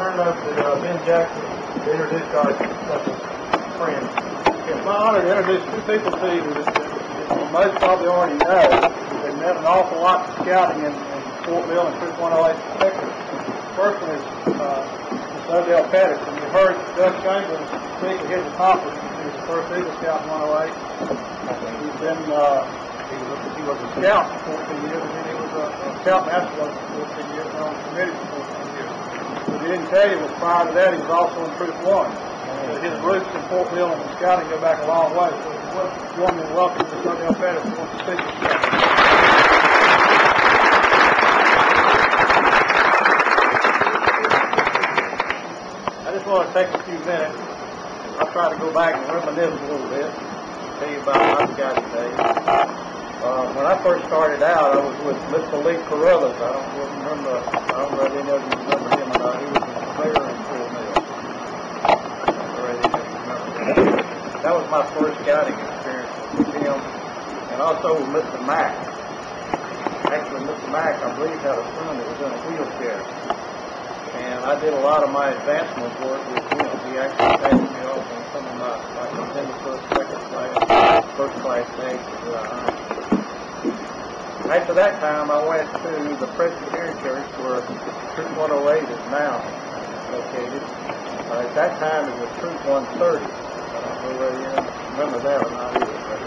turn it over to Ben Jackson to introduce our friends. It's my honor to introduce two people to you that most probably already know. They've done an awful lot of scouting in Fort Mill and Troop 108 Texas. First one is Odell Pettus, and you heard Doug Chamberlain speak at his accomplishments. He was the first Eagle Scout in 108. He's been, he was a scout for 14 years, and then he was a scoutmaster for 14 years, and on the committee for 14 years. What he didn't tell you was prior to that, he was also in Troop 1. So his roots in Fort Mill and scouting go back a long way. So join me in welcoming Mr. Odell Pettus, who wants to speak to you. I just want to take a few minutes. I'll try to go back and reminisce a little bit, tell you about my scouting days. When I first started out, I was with Mr. Lee Carruthers. I don't know if any of you remember him or not. He was a surveyor in Fort Mill. That was my first scouting experience with him, and also with Mr. Mack. Actually, Mr. Mack, I believe, had a son that was in a wheelchair. And I did a lot of my advancement work with him. He actually passed me off on some of my contender first class days that I earned. After that time, I went to the Presbyterian Church where Troop 108 is now located. At that time, it was Troop 130. I don't know whether you remember that or not either. But,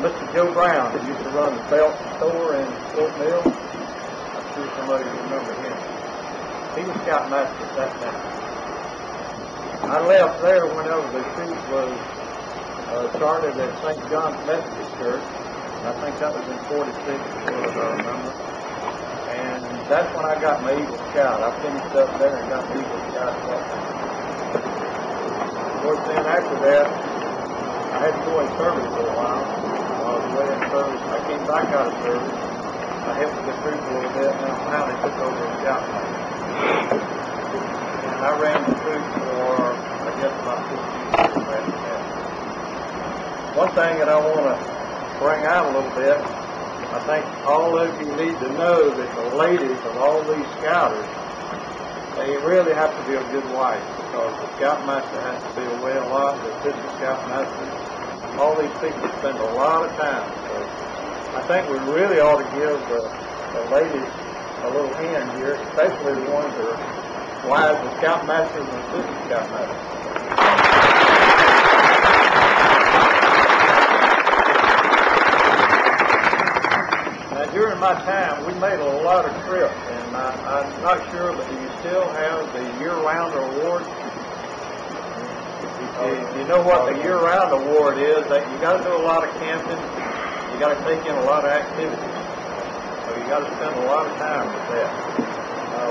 Mr. Joe Brown, who used to run the belt store in Fort Mill, I'm sure somebody remember him. He was scoutmaster at that time. I left there whenever the troop was started at St. John's Methodist Church. I think that was in 46, as I remember. And that's when I got my Eagle Scout. I finished up there and got my Eagle Scout at that time. Of course, then after that, I had to go in service for a while. While I was away in service, I came back out of service. I helped the troop a little bit, and then finally took over as scoutmaster. And I ran the troop for, I guess, about 15 years after that. One thing that I want to bring out a little bit, I think all of you need to know that the ladies of all these scouters, they really have to be a good wife, because the scoutmaster has to be away a lot, the assistant scoutmaster, all these people spend a lot of time. So I think we really ought to give the ladies a little hand here, especially the ones that are wives of scoutmasters and assistant scoutmasters. Now, during my time, we made a lot of trips, and I'm not sure, but do you still have the year-round award? You know what the year-round award is? That you got to do a lot of camping, you got to take in a lot of activities. So you got to spend a lot of time with that.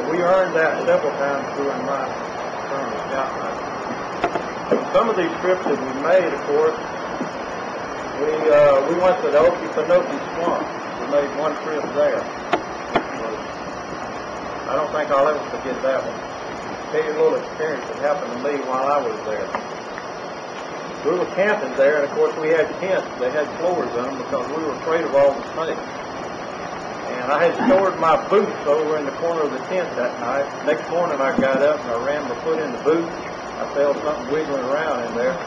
We earned that several times during my term as scoutmaster. Some of these trips that we made, of course, we went to the Okefenokee Swamp. We made one trip there. I don't think I'll ever forget that one. I'll tell you a little experience that happened to me while I was there. We were camping there, and of course we had tents. They had floors on them because we were afraid of all the snakes. And I had stored my boots over in the corner of the tent that night. Next morning I got up and I ran my foot in the boot. I felt something wiggling around in there.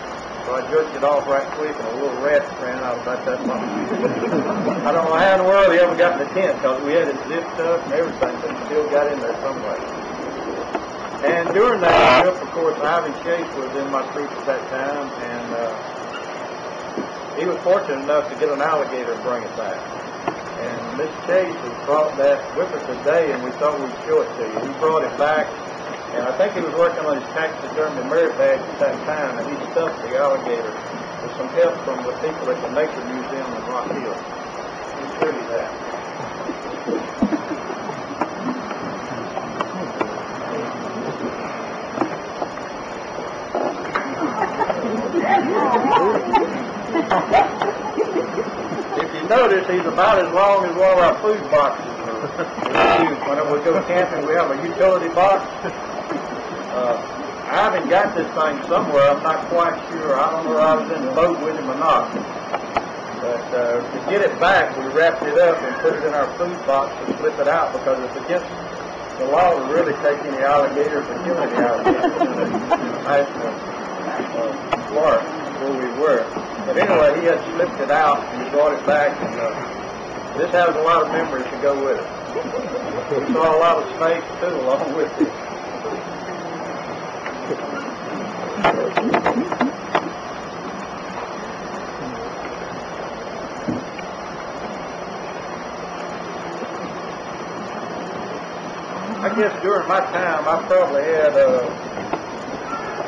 So I jerked it off right quick, and a little rat ran out about that much. I don't know how in the world he ever got in the tent, because we had it zipped up and everything, but he still got in there somewhere. And during that trip, of course, Ivan Chase was in my troop at that time, and he was fortunate enough to get an alligator and bring it back. And Mr. Chase has brought that with us today, and we thought we'd show it to you. He brought it back, and I think he was working on his taxidermy merit badge at that time, and he stuffed the alligator with some help from the people at the Nature Museum in Rock Hill. He showed you that. If you notice, he's about as long as one of our food boxes. Whenever we go camping, we have a utility box. I haven't got this thing somewhere. I'm not quite sure. I don't know if I was in the boat with him or not. But to get it back, we wrapped it up and put it in our food box and flip it out, because it's against the law to really take any alligators or kill any alligators in the national park where we were. But anyway, he had slipped it out and he brought it back, and this has a lot of memories to go with it. We saw a lot of snakes too along with it. I guess during my time, I probably had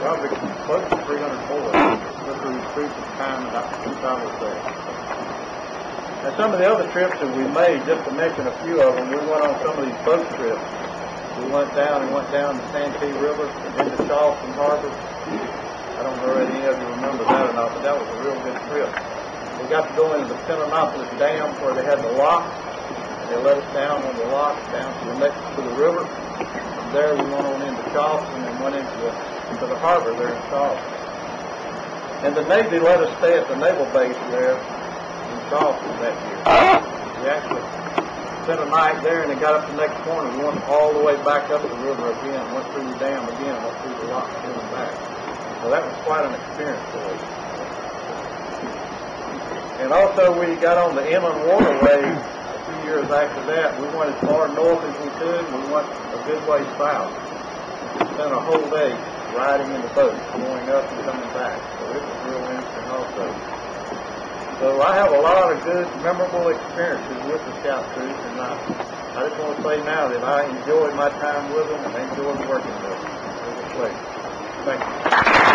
probably close to 300 boys that were recruits at the time that I was there. And some of the other trips that we made, just to mention a few of them, we went on some of these boat trips. We went down the Santee River into Charleston Harbor. I don't know if any of you remember that or not, but that was a real good trip. We got to go into the Penonopolis Dam where they had the lock. They let us down on the lock down to the river. From there we went on into Charleston and went into the harbor there in Charleston. And the Navy let us stay at the naval base there in Charleston that year. We actually spent a night there and then got up the next morning. We went all the way back up the river again, went through the dam again, went through the lock and back. So that was quite an experience for us. And also we got on the inland waterway a few years after that. We went as far north as we could, and we went a good way south. We spent a whole day riding in the boat, going up and coming back. So it was real interesting also. So I have a lot of good, memorable experiences with the Scout Troop, and I just want to say now that I enjoyed my time with them and I enjoyed working with them. It was a pleasure. Thank you.